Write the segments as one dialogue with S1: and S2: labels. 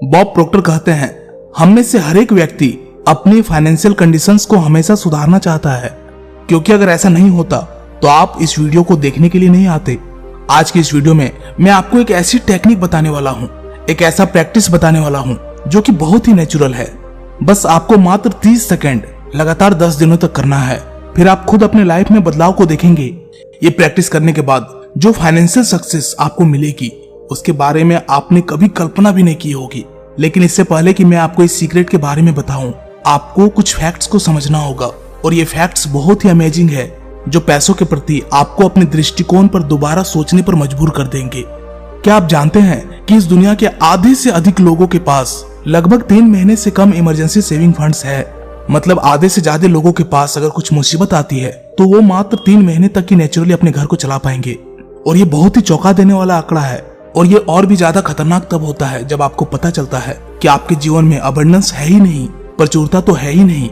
S1: Bob proctor कहते हैं, हम में से हर एक व्यक्ति अपनी फाइनेंशियल कंडीशंस को हमेशा सुधारना चाहता है, क्योंकि अगर ऐसा नहीं होता तो आप इस वीडियो को देखने के लिए नहीं आते। आज की इस वीडियो में मैं आपको एक ऐसी टेक्निक बताने वाला हूँ, एक ऐसा प्रैक्टिस बताने वाला हूँ जो कि बहुत ही नेचुरल है। बस आपको मात्र 30 सेकंड लगातार 10 दिनों तक करना है, फिर आप खुद अपने लाइफ में बदलाव को देखेंगे। ये प्रैक्टिस करने के बाद जो फाइनेंशियल सक्सेस आपको मिलेगी उसके बारे में आपने कभी कल्पना भी नहीं की होगी। लेकिन इससे पहले कि मैं आपको इस सीक्रेट के बारे में बताऊं, आपको कुछ फैक्ट्स को समझना होगा, और ये फैक्ट्स बहुत ही अमेजिंग है जो पैसों के प्रति आपको अपने दृष्टिकोण पर दोबारा सोचने पर मजबूर कर देंगे। क्या आप जानते हैं कि इस दुनिया के आधे से अधिक लोगों के पास लगभग 3 महीने से कम इमरजेंसी सेविंग फंड्स है। मतलब आधे से ज्यादा लोगों के पास अगर कुछ मुसीबत आती है तो वो मात्र 3 महीने तक ही नेचुरली अपने घर को चला पाएंगे। और ये बहुत ही चौंका देने वाला आंकड़ा है, और ये और भी ज्यादा खतरनाक तब होता है जब आपको पता चलता है कि आपके जीवन में अबंडेंस है ही नहीं, प्रचुरता तो है ही नहीं।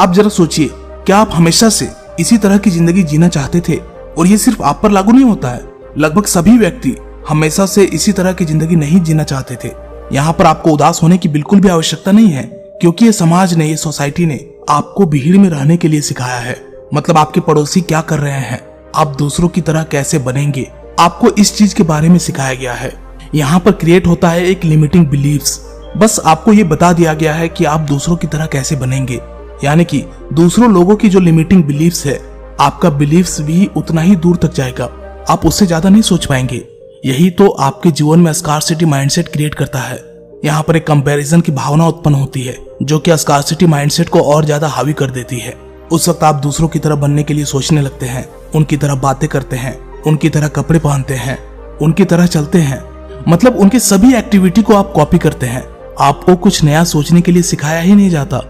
S1: आप जरा सोचिए, क्या आप हमेशा से इसी तरह की जिंदगी जीना चाहते थे? और ये सिर्फ आप पर लागू नहीं होता है, लगभग सभी व्यक्ति हमेशा से इसी तरह की जिंदगी नहीं जीना चाहते थे। यहाँ पर आपको उदास होने की बिल्कुल भी आवश्यकता नहीं है, क्योंकि ये समाज ने, ये सोसाइटी ने आपको भीड़ में रहने के लिए सिखाया है। मतलब आपके पड़ोसी क्या कर रहे हैं, आप दूसरों की तरह कैसे बनेंगे, आपको इस चीज के बारे में सिखाया गया है। यहाँ पर क्रिएट होता है एक लिमिटिंग बिलीव्स। बस आपको ये बता दिया गया है कि आप दूसरों की तरह कैसे बनेंगे, यानी कि दूसरों लोगों की जो लिमिटिंग बिलीव्स है, आपका बिलीव्स भी उतना ही दूर तक जाएगा, आप उससे ज्यादा नहीं सोच पाएंगे। यही तो आपके जीवन में स्कार्सिटी माइंडसेट क्रिएट करता है। यहाँ पर एक कंपैरिजन की भावना उत्पन्न होती है जो कि स्कार्सिटी माइंडसेट को और ज्यादा हावी कर देती है। उस वक्त आप दूसरों की तरह बनने के लिए सोचने लगते हैं, उनकी तरह बातें करते हैं, उनकी तरह कपड़े पहनते हैं, उनकी तरह चलते हैं। मतलब उनके सभी एक्टिविटी को आप कॉपी करते हैं। आपको कुछ नया सोचने के लिए सिखाया ही नहीं जाता।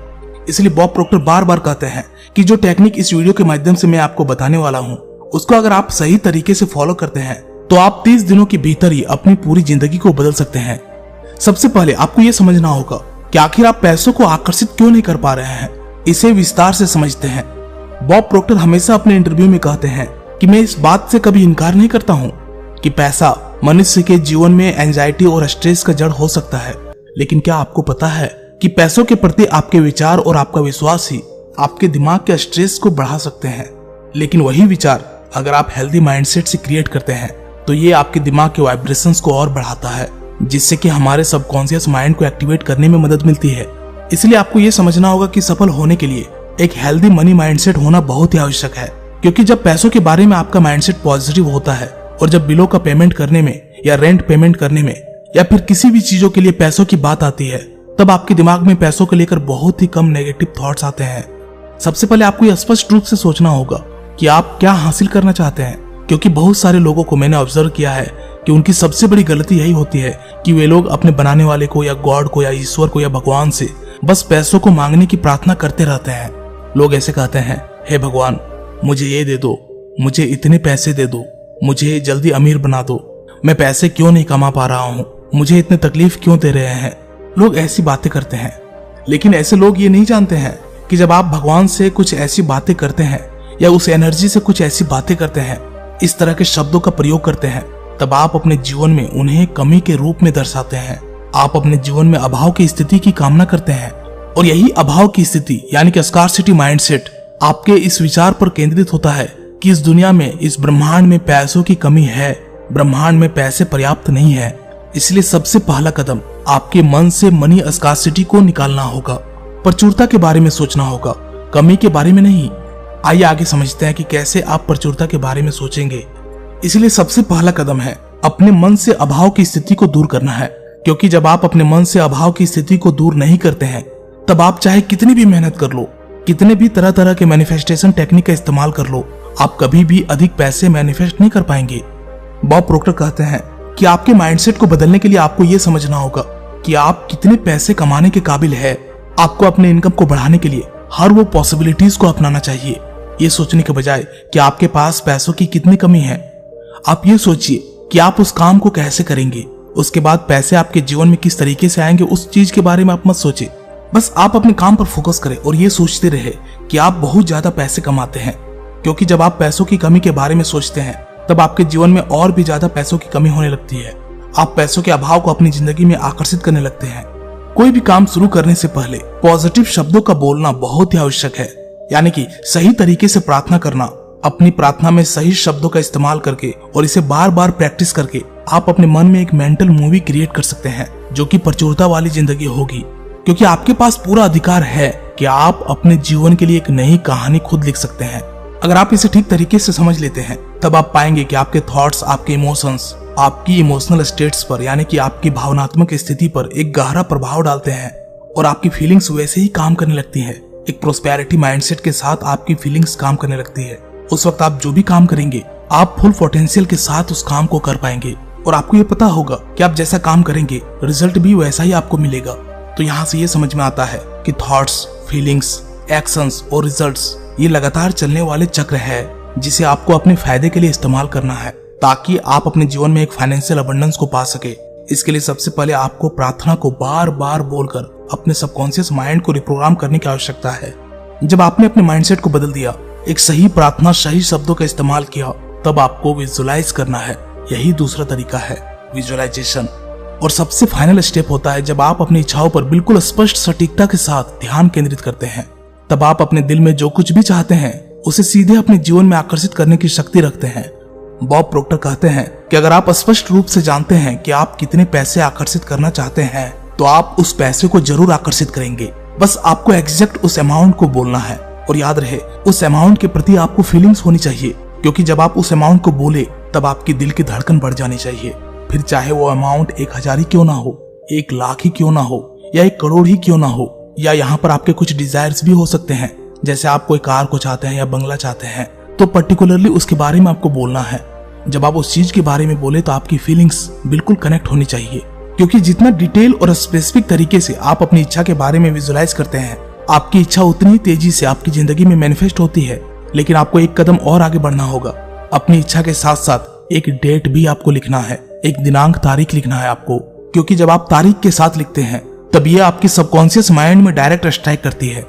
S1: इसलिए बॉब प्रोक्टर बार बार कहते हैं कि जो टेक्निक इस वीडियो के माध्यम से मैं आपको बताने वाला हूँ, उसको अगर आप सही तरीके से फॉलो करते हैं तो आप 30 दिनों के भीतर ही अपनी पूरी जिंदगी को बदल सकते हैं। सबसे पहले आपको ये समझना होगा कि आखिर आप पैसों को आकर्षित क्यों नहीं कर पा रहे हैं। इसे विस्तार से समझते हैं। बॉब प्रोक्टर हमेशा अपने इंटरव्यू में कहते हैं कि मैं इस बात से कभी इनकार नहीं करता हूँ कि पैसा मनुष्य के जीवन में एंजाइटी और स्ट्रेस का जड़ हो सकता है, लेकिन क्या आपको पता है कि पैसों के प्रति आपके विचार और आपका विश्वास ही आपके दिमाग के स्ट्रेस को बढ़ा सकते हैं। लेकिन वही विचार अगर आप हेल्दी माइंडसेट से क्रिएट करते हैं तो ये आपके दिमाग के वाइब्रेशंस को और बढ़ाता है, जिससे कि हमारे सबकॉन्शियस माइंड को एक्टिवेट करने में मदद मिलती है। इसलिए आपको ये समझना होगा कि सफल होने के लिए एक हेल्दी मनी माइंडसेट होना बहुत ही आवश्यक है, क्योंकि जब पैसों के बारे में आपका माइंडसेट पॉजिटिव होता है और जब बिलों का पेमेंट करने में या रेंट पेमेंट करने में या फिर किसी भी चीजों के लिए पैसों की बात आती है, तब आपके दिमाग में पैसों को लेकर बहुत ही कम नेगेटिव थॉट्स आते हैं। सबसे पहले आपको ये स्पष्ट रूप से सोचना होगा कि आप क्या हासिल करना चाहते हैं, क्योंकि बहुत सारे लोगों को मैंने ऑब्जर्व किया है कि उनकी सबसे बड़ी गलती यही होती है कि वे लोग अपने बनाने वाले को या गॉड को या ईश्वर को या भगवान से बस पैसों को मांगने की प्रार्थना करते रहते हैं। लोग ऐसे कहते हैं, हे भगवान मुझे ये दे दो, मुझे इतने पैसे दे दो, मुझे जल्दी अमीर बना दो, मैं पैसे क्यों नहीं कमा पा रहा हूँ, मुझे इतने तकलीफ क्यों दे रहे हैं। लोग ऐसी बातें करते हैं, लेकिन ऐसे लोग ये नहीं जानते हैं कि जब आप भगवान से कुछ ऐसी बातें करते हैं या उस एनर्जी से कुछ ऐसी बातें करते हैं, इस तरह के शब्दों का प्रयोग करते हैं, तब आप अपने जीवन में उन्हें कमी के रूप में दर्शाते हैं। आप अपने जीवन में अभाव की स्थिति की कामना करते हैं, और यही अभाव की स्थिति यानी कि स्कार्सिटी माइंडसेट आपके इस विचार पर केंद्रित होता है कि इस दुनिया में, इस ब्रह्मांड में पैसों की कमी है, ब्रह्मांड में पैसे पर्याप्त नहीं है। इसलिए सबसे पहला कदम आपके मन से मनी स्कार्सिटी को निकालना होगा। प्रचुरता के बारे में सोचना होगा, कमी के बारे में नहीं। आइए आगे समझते हैं कि कैसे आप प्रचुरता के बारे में सोचेंगे। इसलिए सबसे पहला कदम है अपने मन से अभाव की स्थिति को दूर करना है, क्योंकि जब आप अपने मन से अभाव की स्थिति को दूर नहीं करते हैं, तब आप चाहे कितनी भी मेहनत कर लो, कितने भी तरह तरह के मैनिफेस्टेशन टेक्निक का इस्तेमाल कर लो, आप कभी भी अधिक पैसे मैनिफेस्ट नहीं कर पाएंगे। बॉब प्रोक्टर कहते हैं कि आपके माइंडसेट को बदलने के लिए आपको यह समझना होगा कि आप कितने पैसे कमाने के काबिल है। आपको अपने इनकम को बढ़ाने के लिए हर वो पॉसिबिलिटीज को अपनाना चाहिए, ये सोचने के बजाय कि आपके पास पैसों की कितनी कमी है। आप ये सोचिए कि आप उस काम को कैसे करेंगे, उसके बाद पैसे आपके जीवन में किस तरीके से आएंगे, उस चीज के बारे में आप मत सोचिए। बस आप अपने काम पर फोकस करें और ये सोचते रहे कि आप बहुत ज्यादा पैसे कमाते हैं, क्योंकि जब आप पैसों की कमी के बारे में सोचते हैं तब आपके जीवन में और भी ज्यादा पैसों की कमी होने लगती है। आप पैसों के अभाव को अपनी जिंदगी में आकर्षित करने लगते हैं। कोई भी काम शुरू करने से पहले पॉजिटिव शब्दों का बोलना बहुत ही आवश्यक है, यानी कि सही तरीके से प्रार्थना करना। अपनी प्रार्थना में सही शब्दों का इस्तेमाल करके और इसे बार बार प्रैक्टिस करके आप अपने मन में एक मेंटल मूवी क्रिएट कर सकते हैं जो कि प्रचुरता वाली जिंदगी होगी, क्योंकि आपके पास पूरा अधिकार है कि आप अपने जीवन के लिए एक नई कहानी खुद लिख सकते हैं। अगर आप इसे ठीक तरीके से समझ लेते हैं तब आप पाएंगे कि आपके थॉट्स, आपके इमोशंस, आपकी इमोशनल स्टेट्स पर यानी कि आपकी भावनात्मक स्थिति पर एक गहरा प्रभाव डालते हैं और आपकी फीलिंग्स वैसे ही काम करने लगती है। एक प्रोस्पेरिटी माइंडसेट के साथ आपकी फीलिंग्स काम करने लगती है। उस वक्त आप जो भी काम करेंगे आप फुल पोटेंशियल के साथ उस काम को कर पाएंगे और आपको ये पता होगा कि आप जैसा काम करेंगे रिजल्ट भी वैसा ही आपको मिलेगा। तो यहाँ से ये समझ में आता है कि थॉट्स, फीलिंग्स, एक्शंस और रिजल्ट्स ये लगातार चलने वाले चक्र है जिसे आपको अपने फायदे के लिए इस्तेमाल करना है ताकि आप अपने जीवन में एक फाइनेंशियल अबंडेंस को पा सके। इसके लिए सबसे पहले आपको प्रार्थना को बार बार बोलकर अपने सबकॉन्शियस माइंड को रिप्रोग्राम करने की आवश्यकता है। जब आपने अपने माइंडसेट को बदल दिया, एक सही प्रार्थना, सही शब्दों का इस्तेमाल किया, तब आपको विजुअलाइज करना है। यही दूसरा तरीका है, विजुअलाइजेशन। और सबसे फाइनल स्टेप होता है जब आप अपनी इच्छाओं पर बिल्कुल स्पष्ट सटीकता के साथ ध्यान केंद्रित करते हैं। तब आप अपने दिल में जो कुछ भी चाहते हैं उसे सीधे अपने जीवन में आकर्षित करने की शक्ति रखते हैं। बॉब प्रोक्टर कहते हैं कि अगर आप स्पष्ट रूप से जानते हैं कि आप कितने पैसे आकर्षित करना चाहते हैं तो आप उस पैसे को जरूर आकर्षित करेंगे। बस आपको एग्जैक्ट उस अमाउंट को बोलना है और याद रहे उस अमाउंट के प्रति आपको फीलिंग्स होनी चाहिए, क्योंकि जब आप उस अमाउंट को बोले तब आपकी दिल की धड़कन बढ़ जानी चाहिए। फिर चाहे वो अमाउंट 1000 ही क्यों ना हो, 1 लाख ही क्यों ना हो या 1 करोड़ ही क्यों ना हो, या यहाँ पर आपके कुछ डिजायर्स भी हो सकते हैं, जैसे आप कोई कार को चाहते हैं या बंगला चाहते हैं, तो पर्टिकुलरली उसके बारे में आपको बोलना है। जब आप उस चीज के बारे में बोले तो आपकी फीलिंग्स बिल्कुल कनेक्ट होनी चाहिए, क्योंकि जितना डिटेल और स्पेसिफिक तरीके से आप अपनी इच्छा के बारे में विजुअलाइज करते हैं, आपकी इच्छा उतनी ही तेजी से आपकी जिंदगी में मैनिफेस्ट होती है। लेकिन आपको एक कदम और आगे बढ़ना होगा। अपनी इच्छा के साथ साथ एक डेट भी आपको लिखना है, एक दिनांक, तारीख लिखना है आपको, क्योंकि जब आप तारीख के साथ लिखते हैं तब ये आपकी सबकॉन्शियस माइंड में डायरेक्ट स्ट्राइक करती है।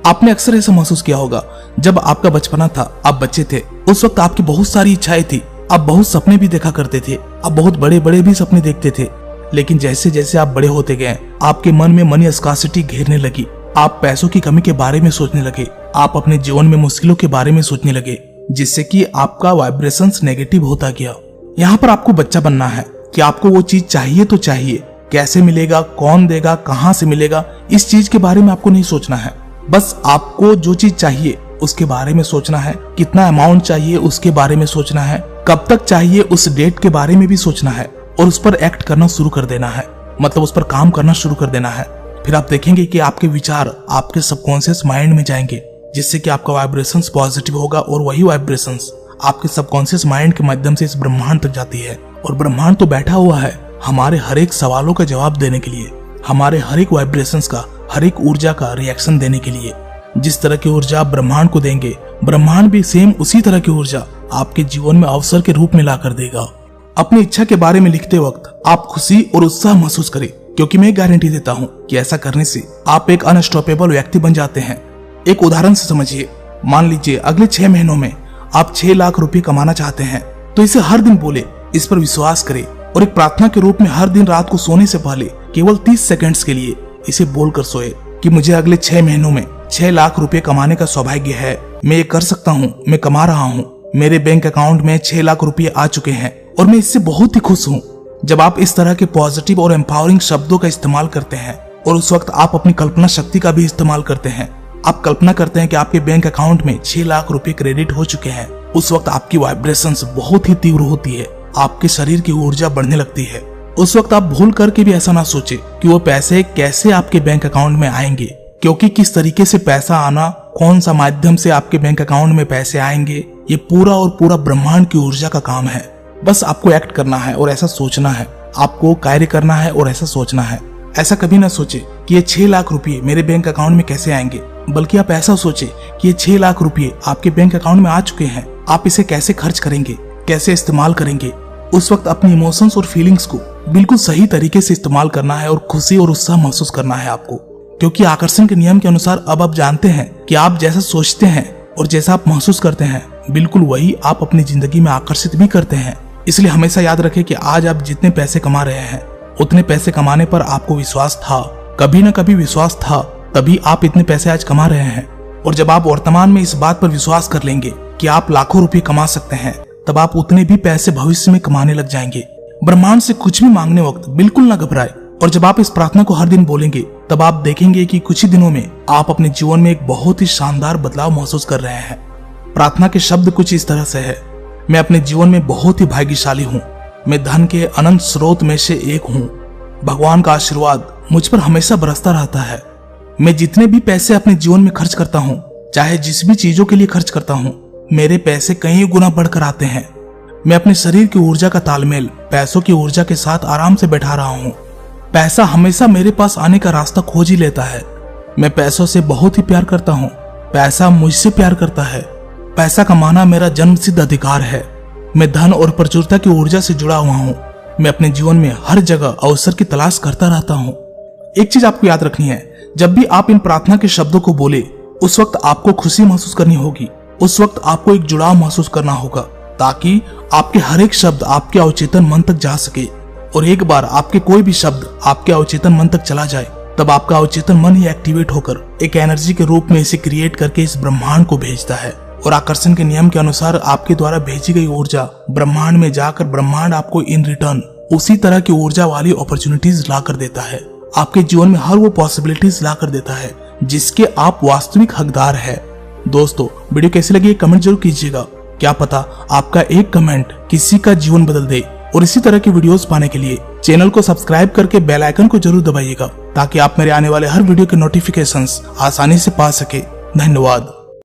S1: आपने अक्सर ऐसा महसूस किया होगा, जब आपका बचपना था, आप बच्चे थे, उस वक्त आपकी बहुत सारी इच्छाएं थी, आप बहुत सपने भी देखा करते थे, आप बहुत बड़े बड़े भी सपने देखते थे। लेकिन जैसे जैसे आप बड़े होते गए, आपके मन में मनी स्कार्सिटी घेरने लगी, आप पैसों की कमी के बारे में सोचने लगे, आप अपने जीवन में मुश्किलों के बारे में सोचने लगे, जिससे कि आपका वाइब्रेशंस नेगेटिव होता गया। यहाँ पर आपको बच्चा बनना है कि आपको वो चीज चाहिए तो चाहिए, कैसे मिलेगा, कौन देगा, कहाँ से मिलेगा, इस चीज के बारे में आपको नहीं सोचना है। बस आपको जो चीज चाहिए उसके बारे में सोचना है, कितना अमाउंट चाहिए उसके बारे में सोचना है, कब तक चाहिए उस डेट के बारे में भी सोचना है और उस पर एक्ट करना शुरू कर देना है, मतलब उस पर काम करना शुरू कर देना है। फिर आप देखेंगे कि आपके विचार आपके सबकॉन्शियस माइंड में जाएंगे, जिससे कि आपका वाइब्रेशंस पॉजिटिव होगा और वही वाइब्रेशंस आपके सबकॉन्शियस माइंड के माध्यम से इस ब्रह्मांड तक जाती है। और ब्रह्मांड तो बैठा हुआ है हमारे हर एक सवालों का जवाब देने के लिए, हमारे हर एक वाइब्रेशंस का, हर एक ऊर्जा का रिएक्शन देने के लिए। जिस तरह की ऊर्जा आप ब्रह्मांड को देंगे, ब्रह्मांड भी सेम उसी तरह की ऊर्जा आपके जीवन में अवसर के रूप में ला कर देगा। अपनी इच्छा के बारे में लिखते वक्त आप खुशी और उत्साह महसूस करें, क्योंकि मैं गारंटी देता हूँ कि ऐसा करने से आप एक अनस्टॉपेबल व्यक्ति बन जाते हैं। एक उदाहरण से समझिए, मान लीजिए अगले 6 महीनों में आप 6 लाख रुपए कमाना चाहते हैं, तो इसे हर दिन बोले, इस पर विश्वास करें और एक प्रार्थना के रूप में हर दिन रात को सोने से पहले केवल 30 सेकंड्स के लिए इसे बोलकर सोए कि मुझे अगले 6 महीनों में 6 लाख रुपए कमाने का सौभाग्य है, मैं ये कर सकता हूँ, मैं कमा रहा हूँ, मेरे बैंक अकाउंट में 6 लाख रुपए आ चुके हैं और मैं इससे बहुत ही खुश हूँ। जब आप इस तरह के पॉजिटिव और एम्पावरिंग शब्दों का इस्तेमाल करते हैं और उस वक्त आप अपनी कल्पना शक्ति का भी इस्तेमाल करते हैं, आप कल्पना करते हैं कि आपके बैंक अकाउंट में 6 लाख रुपए क्रेडिट हो चुके हैं, उस वक्त आपकी वाइब्रेशंस बहुत ही तीव्र होती है, आपके शरीर की ऊर्जा बढ़ने लगती है। उस वक्त आप भूल करके भी ऐसा ना सोचे कि वो पैसे कैसे आपके बैंक अकाउंट में आएंगे, क्योंकि किस तरीके से पैसा आना, कौन सा माध्यम से आपके बैंक अकाउंट में पैसे आएंगे, ये पूरा और पूरा ब्रह्मांड की ऊर्जा का काम है। बस आपको एक्ट करना है और ऐसा सोचना है, आपको कार्य करना है और ऐसा सोचना है। ऐसा कभी ना सोचे कि ये 6 लाख रुपए मेरे बैंक अकाउंट में कैसे आएंगे, बल्कि आप ऐसा सोचे कि ये 6 लाख रुपए आपके बैंक अकाउंट में आ चुके हैं, आप इसे कैसे खर्च करेंगे, कैसे इस्तेमाल करेंगे। उस वक्त अपनी इमोशंस और फीलिंग्स को बिल्कुल सही तरीके से इस्तेमाल करना है और खुशी और उत्साह महसूस करना है आपको, क्योंकि आकर्षण के नियम के अनुसार अब आप जानते हैं कि आप जैसा सोचते हैं और जैसा आप महसूस करते हैं, बिल्कुल वही आप अपनी जिंदगी में आकर्षित भी करते हैं। इसलिए हमेशा याद रखें कि आज आप जितने पैसे कमा रहे हैं उतने पैसे कमाने पर आपको विश्वास था, कभी न कभी विश्वास था, तभी आप इतने पैसे आज कमा रहे हैं। और जब आप वर्तमान में इस बात पर विश्वास कर लेंगे कि आप लाखों रुपए कमा सकते हैं, तब आप उतने भी पैसे भविष्य में कमाने लग जाएंगे। ब्रह्मांड से कुछ भी मांगने वक्त बिल्कुल न घबराए, और जब आप इस प्रार्थना को हर दिन बोलेंगे तब आप देखेंगे कि कुछ ही दिनों में आप अपने जीवन में एक बहुत ही शानदार बदलाव महसूस कर रहे हैं। प्रार्थना के शब्द कुछ इस तरह से है: मैं अपने जीवन में बहुत ही भाग्यशाली हूँ, मैं धन के अनंत स्रोत में से एक हूँ, भगवान का आशीर्वाद मुझ पर हमेशा बरसता रहता है, मैं जितने भी पैसे अपने जीवन में खर्च करता हूँ, चाहे जिस भी चीजों के लिए खर्च करता हूँ, मेरे पैसे कई गुना बढ़कर आते हैं, मैं अपने शरीर की ऊर्जा का तालमेल पैसों की ऊर्जा के साथ आराम से बैठा रहा हूँ, पैसा हमेशा मेरे पास आने का रास्ता खोज ही लेता है, मैं पैसों से बहुत ही प्यार करता हूँ, पैसा मुझसे प्यार करता है, पैसा कमाना मेरा जन्मसिद्ध अधिकार है, मैं धन और प्रचुरता की ऊर्जा से जुड़ा हुआ हूँ, मैं अपने जीवन में हर जगह अवसर की तलाश करता रहता हूँ। एक चीज आपको याद रखनी है, जब भी आप इन प्रार्थना के शब्दों को बोले उस वक्त आपको खुशी महसूस करनी होगी, उस वक्त आपको एक जुड़ाव महसूस करना होगा, ताकि आपके हर एक शब्द आपके अवचेतन मन तक जा सके। और एक बार आपके कोई भी शब्द आपके अवचेतन मन तक चला जाए, तब आपका अवचेतन मन ही एक्टिवेट होकर एक एनर्जी के रूप में इसे क्रिएट करके इस ब्रह्मांड को भेजता है, और आकर्षण के नियम के अनुसार आपके द्वारा भेजी गई ऊर्जा ब्रह्मांड में जाकर ब्रह्मांड आपको इन रिटर्न उसी तरह की ऊर्जा वाली अपॉर्चुनिटीज ला कर देता है, आपके जीवन में हर वो पॉसिबिलिटीज ला कर देता है जिसके आप वास्तविक हकदार है। दोस्तों, वीडियो कैसी लगी कमेंट जरूर कीजिएगा, क्या पता आपका एक कमेंट किसी का जीवन बदल दे। और इसी तरह की वीडियोस पाने के लिए चैनल को सब्सक्राइब करके बेल आइकन को जरूर दबाइएगा, ताकि आप मेरे आने वाले हर वीडियो के नोटिफिकेशंस आसानी से पा सके। धन्यवाद।